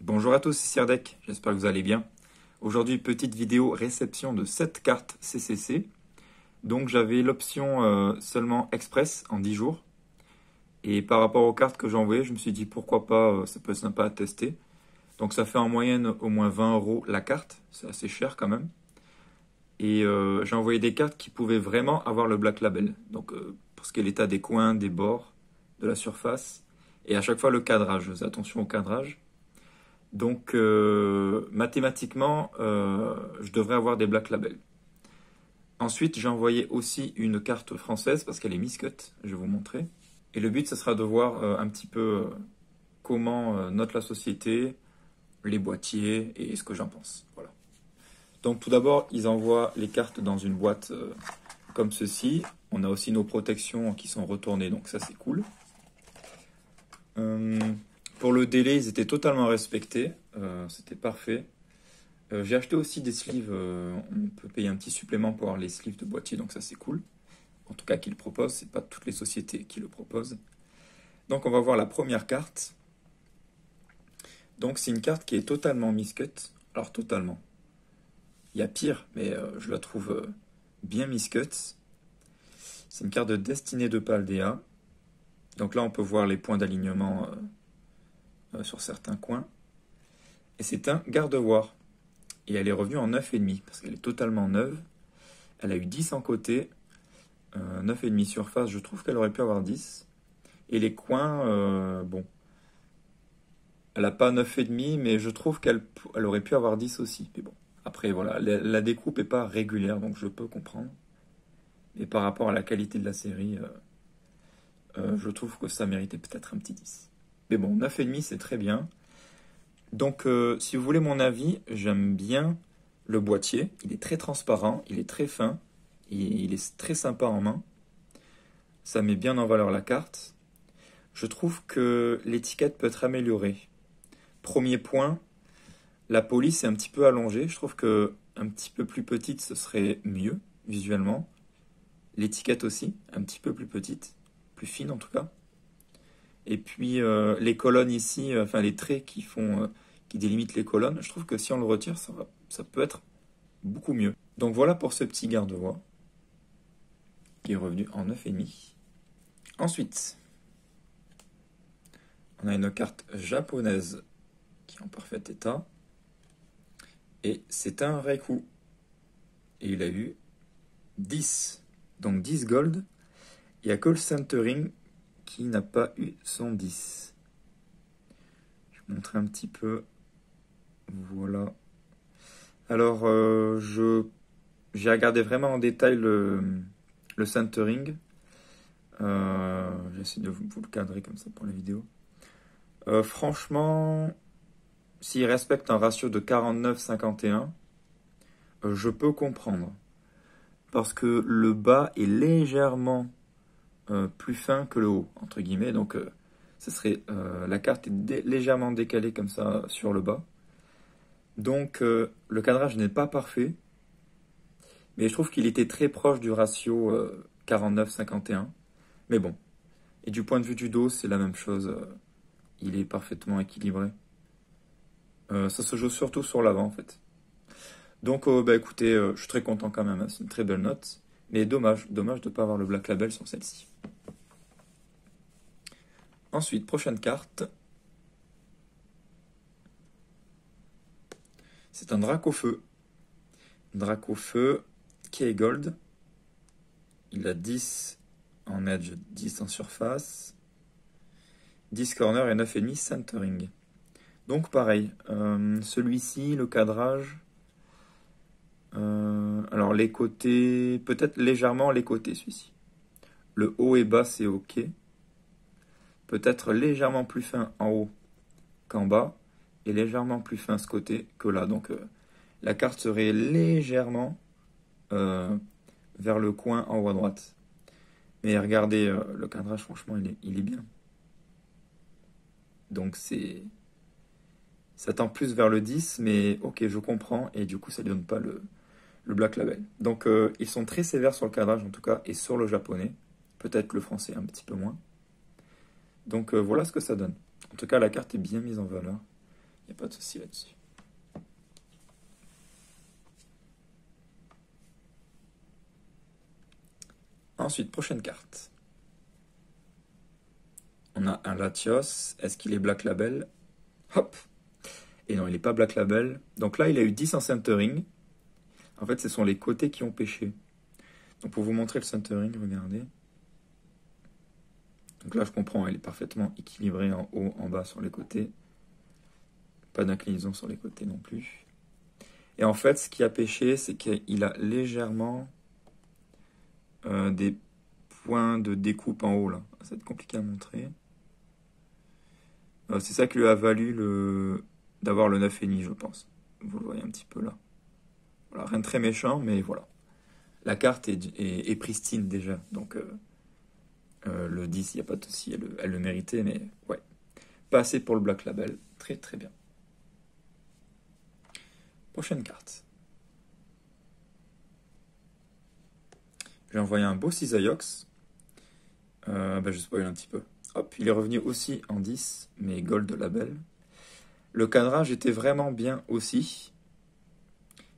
Bonjour à tous, c'est Sirdec, j'espère que vous allez bien. Aujourd'hui, petite vidéo réception de 7 cartes CCC. Donc j'avais l'option seulement Express en 10 jours. Et par rapport aux cartes que j'ai envoyées, je me suis dit pourquoi pas, ça peut être sympa à tester. Donc ça fait en moyenne au moins 20 € la carte, c'est assez cher quand même. Et j'ai envoyé des cartes qui pouvaient vraiment avoir le Black Label. Donc pour ce qui est l'état des coins, des bords, de la surface. Et à chaque fois le cadrage, je faisais attention au cadrage. Donc mathématiquement, je devrais avoir des Black Label. Ensuite, j'ai envoyé aussi une carte française parce qu'elle est miscut, je vais vous montrer. Et le but, ce sera de voir un petit peu comment note la société, les boîtiers et ce que j'en pense. Voilà. Donc tout d'abord, ils envoient les cartes dans une boîte comme ceci. On a aussi nos protections qui sont retournées, donc ça c'est cool. Pour le délai, ils étaient totalement respectés, c'était parfait. J'ai acheté aussi des sleeves, on peut payer un petit supplément pour avoir les sleeves de boîtier, donc ça c'est cool. En tout cas qu'ils le proposent, c'est pas toutes les sociétés qui le proposent. Donc on va voir la première carte. Donc c'est une carte qui est totalement miscut, alors totalement. Il y a pire, mais je la trouve bien miscut. C'est une carte de Destinée de Paldea. Donc là on peut voir les points d'alignement sur certains coins. Et c'est un garde-voir. Et elle est revenue en 9,5 parce qu'elle est totalement neuve. Elle a eu 10 en côté, 9,5 surface. Je trouve qu'elle aurait pu avoir 10. Et les coins, bon, elle n'a pas 9,5, mais je trouve qu'elle aurait pu avoir 10 aussi. Mais bon, après, voilà, la découpe n'est pas régulière, donc je peux comprendre. Mais par rapport à la qualité de la série, je trouve que ça méritait peut-être un petit 10. Mais bon, 9,5, c'est très bien. Donc, si vous voulez mon avis, j'aime bien le boîtier. Il est très transparent, il est très fin, il est très sympa en main. Ça met bien en valeur la carte. Je trouve que l'étiquette peut être améliorée. Premier point, la police est un petit peu allongée. Je trouve que un petit peu plus petite, ce serait mieux visuellement. L'étiquette aussi, un petit peu plus petite, plus fine en tout cas. Et puis les colonnes ici, enfin les traits qui délimitent les colonnes, je trouve que si on le retire, ça peut être beaucoup mieux. Donc voilà pour ce petit garde-voie qui est revenu en 9,5. Ensuite, on a une carte japonaise qui est en parfait état. Et c'est un Raikou. Et il a eu 10. Donc 10 gold. Il n'y a que le centering qui n'a pas eu son 10. Je vais vous montrer un petit peu. Voilà. Alors, j'ai regardé vraiment en détail le centering. J'essaie de vous le cadrer comme ça pour la vidéo. Franchement, s'il respecte un ratio de 49-51, je peux comprendre. Parce que le bas est légèrement plus fin que le haut, entre guillemets. Donc, la carte est légèrement décalée comme ça sur le bas. Donc, le cadrage n'est pas parfait. Mais je trouve qu'il était très proche du ratio 49-51. Mais bon. Et du point de vue du dos, c'est la même chose. Il est parfaitement équilibré. Ça se joue surtout sur l'avant, en fait. Donc, écoutez, je suis très content quand même. Hein. C'est une très belle note. Mais dommage de ne pas avoir le Black Label sur celle-ci. Ensuite, prochaine carte. C'est un Dracofeu. Dracofeu qui est gold. Il a 10 en edge, 10 en surface. 10 corner et 9,5 centering. Donc pareil, celui-ci, le cadrage... alors les côtés, peut-être légèrement les côtés celui-ci. Le haut et bas c'est ok. Peut-être légèrement plus fin en haut qu'en bas. Et légèrement plus fin ce côté que là. Donc la carte serait légèrement vers le coin en haut à droite. Mais regardez, le cadrage franchement il est bien. Donc ça tend plus vers le 10, mais ok, je comprends, et du coup ça ne donne pas le Black Label. Donc ils sont très sévères sur le cadrage en tout cas, et sur le japonais, peut-être le français un petit peu moins. Donc voilà ce que ça donne. En tout cas la carte est bien mise en valeur. Il n'y a pas de souci là-dessus. Ensuite, prochaine carte. On a un Latios. Est-ce qu'il est Black Label? Hop! Et non, il n'est pas Black Label. Donc là, il a eu 10 en centering. En fait, ce sont les côtés qui ont pêché. Donc pour vous montrer le centering, regardez. Donc là, je comprends, il est parfaitement équilibré en haut, en bas, sur les côtés. Pas d'inclinaison sur les côtés non plus. Et en fait, ce qui a pêché, c'est qu'il a légèrement des points de découpe en haut, là. Ça va être compliqué à montrer. C'est ça qui lui a valu d'avoir le 9,5, je pense. Vous le voyez un petit peu là. Voilà, rien de très méchant, mais voilà. La carte est pristine déjà, donc le 10, il n'y a pas de souci, elle le méritait, mais ouais. Pas assez pour le Black Label, très très bien. Prochaine carte. J'ai envoyé un beau Cisaiox. Je spoil un petit peu. Hop, il est revenu aussi en 10, mais Gold Label. Le cadrage était vraiment bien aussi.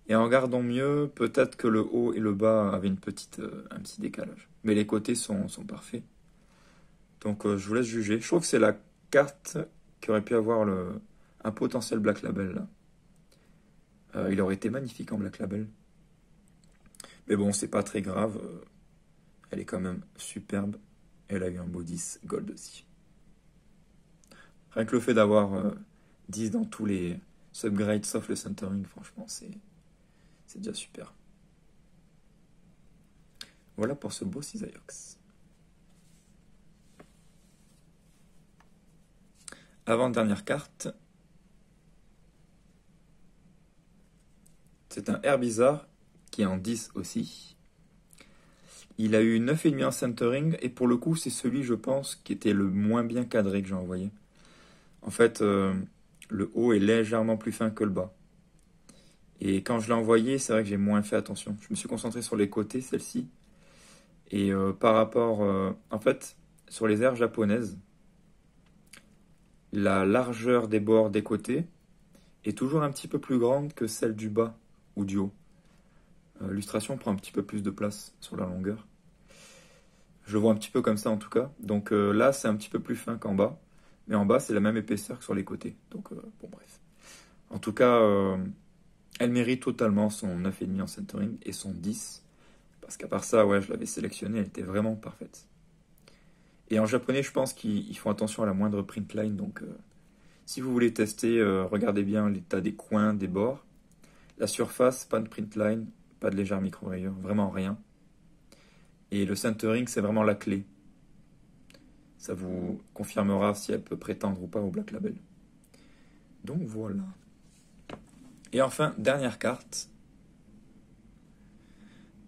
Et en regardant mieux, peut-être que le haut et le bas avaient un petit décalage. Mais les côtés sont parfaits. Donc je vous laisse juger. Je trouve que c'est la carte qui aurait pu avoir un potentiel Black Label là. Il aurait été magnifique en Black Label. Mais bon, c'est pas très grave. Elle est quand même superbe. Elle a eu un beau 10 Gold aussi. Rien que le fait d'avoir 10 dans tous les subgrades sauf le centering, franchement, c'est déjà super. Voilà pour ce beau Cisaiox. Avant-dernière carte. C'est un Herbizarre qui est en 10 aussi. Il a eu 9,5 en centering et pour le coup, c'est celui, je pense, qui était le moins bien cadré que j'ai envoyé. En fait, le haut est légèrement plus fin que le bas. Et quand je l'ai envoyé, c'est vrai que j'ai moins fait attention. Je me suis concentré sur les côtés, celle-ci. Et par rapport, en fait, sur les aires japonaises, la largeur des bords des côtés est toujours un petit peu plus grande que celle du bas ou du haut. L'illustration prend un petit peu plus de place sur la longueur. Je le vois un petit peu comme ça en tout cas. Donc là, c'est un petit peu plus fin qu'en bas. Mais en bas, c'est la même épaisseur que sur les côtés. Donc, bon, bref. En tout cas, elle mérite totalement son 9,5 en centering et son 10. Parce qu'à part ça, ouais, je l'avais sélectionnée, elle était vraiment parfaite. Et en japonais, je pense qu'ils font attention à la moindre print line. Donc, si vous voulez tester, regardez bien l'état des coins, des bords. La surface, pas de print line, pas de légère micro-rayure, vraiment rien. Et le centering, c'est vraiment la clé. Ça vous confirmera si elle peut prétendre ou pas au Black Label. Donc voilà. Et enfin, dernière carte.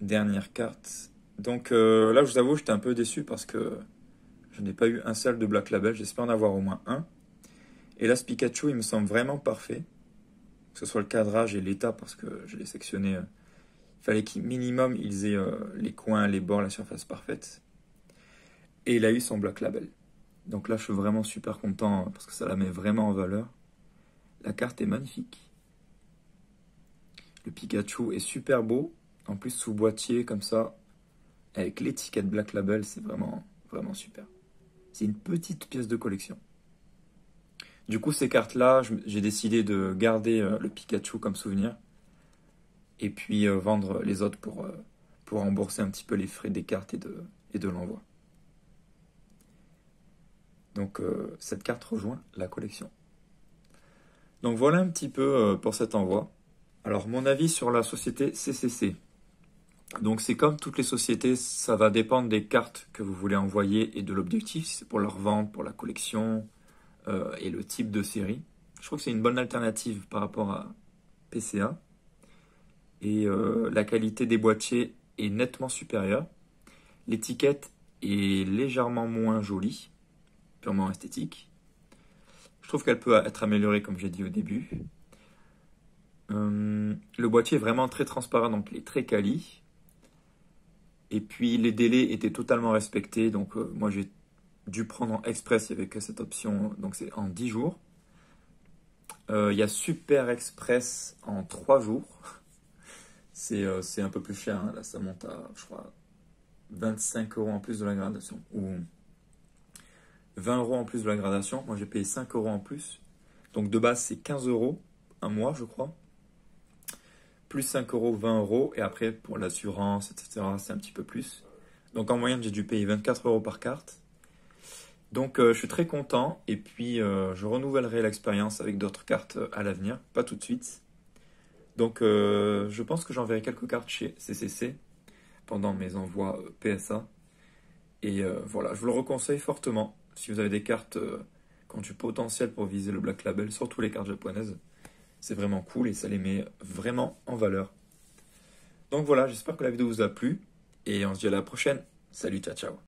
Dernière carte. Donc là, je vous avoue, j'étais un peu déçu parce que je n'ai pas eu un seul de Black Label. J'espère en avoir au moins un. Et là, ce Pikachu, il me semble vraiment parfait. Que ce soit le cadrage et l'état, parce que je l'ai sectionné. Il fallait qu'il minimum, ils aient les coins, les bords, la surface parfaite. Et il a eu son Black Label. Donc là, je suis vraiment super content parce que ça la met vraiment en valeur. La carte est magnifique. Le Pikachu est super beau. En plus, sous boîtier, comme ça, avec l'étiquette Black Label, c'est vraiment, vraiment super. C'est une petite pièce de collection. Du coup, ces cartes-là, j'ai décidé de garder le Pikachu comme souvenir. Et puis vendre les autres pour rembourser un petit peu les frais des cartes et de l'envoi. Donc cette carte rejoint la collection. Donc voilà un petit peu pour cet envoi. Alors mon avis sur la société CCC. Donc c'est comme toutes les sociétés, ça va dépendre des cartes que vous voulez envoyer et de l'objectif, si c'est pour leur vente, pour la collection et le type de série. Je trouve que c'est une bonne alternative par rapport à PCA. Et la qualité des boîtiers est nettement supérieure. L'étiquette est légèrement moins jolie, purement esthétique. Je trouve qu'elle peut être améliorée, comme j'ai dit au début. Le boîtier est vraiment très transparent, donc il est très quali. Et puis les délais étaient totalement respectés, donc moi j'ai dû prendre en express, il n'y avait que cette option, donc c'est en 10 jours. Il y a Super Express en 3 jours. C'est un peu plus cher, hein. Là, ça monte à, je crois, 25 euros en plus de la gradation. Ou 20 euros en plus de la gradation. Moi, j'ai payé 5 euros en plus. Donc, de base, c'est 15 euros un mois, je crois. Plus 5 euros, 20 euros. Et après, pour l'assurance, etc., c'est un petit peu plus. Donc, en moyenne, j'ai dû payer 24 euros par carte. Donc, je suis très content. Et puis, je renouvellerai l'expérience avec d'autres cartes à l'avenir. Pas tout de suite. Donc, je pense que j'enverrai quelques cartes chez CCC pendant mes envois PSA. Et voilà, je vous le reconseille fortement. Si vous avez des cartes qui ont du potentiel pour viser le Black Label, surtout les cartes japonaises, c'est vraiment cool et ça les met vraiment en valeur. Donc voilà, j'espère que la vidéo vous a plu et on se dit à la prochaine. Salut, ciao, ciao.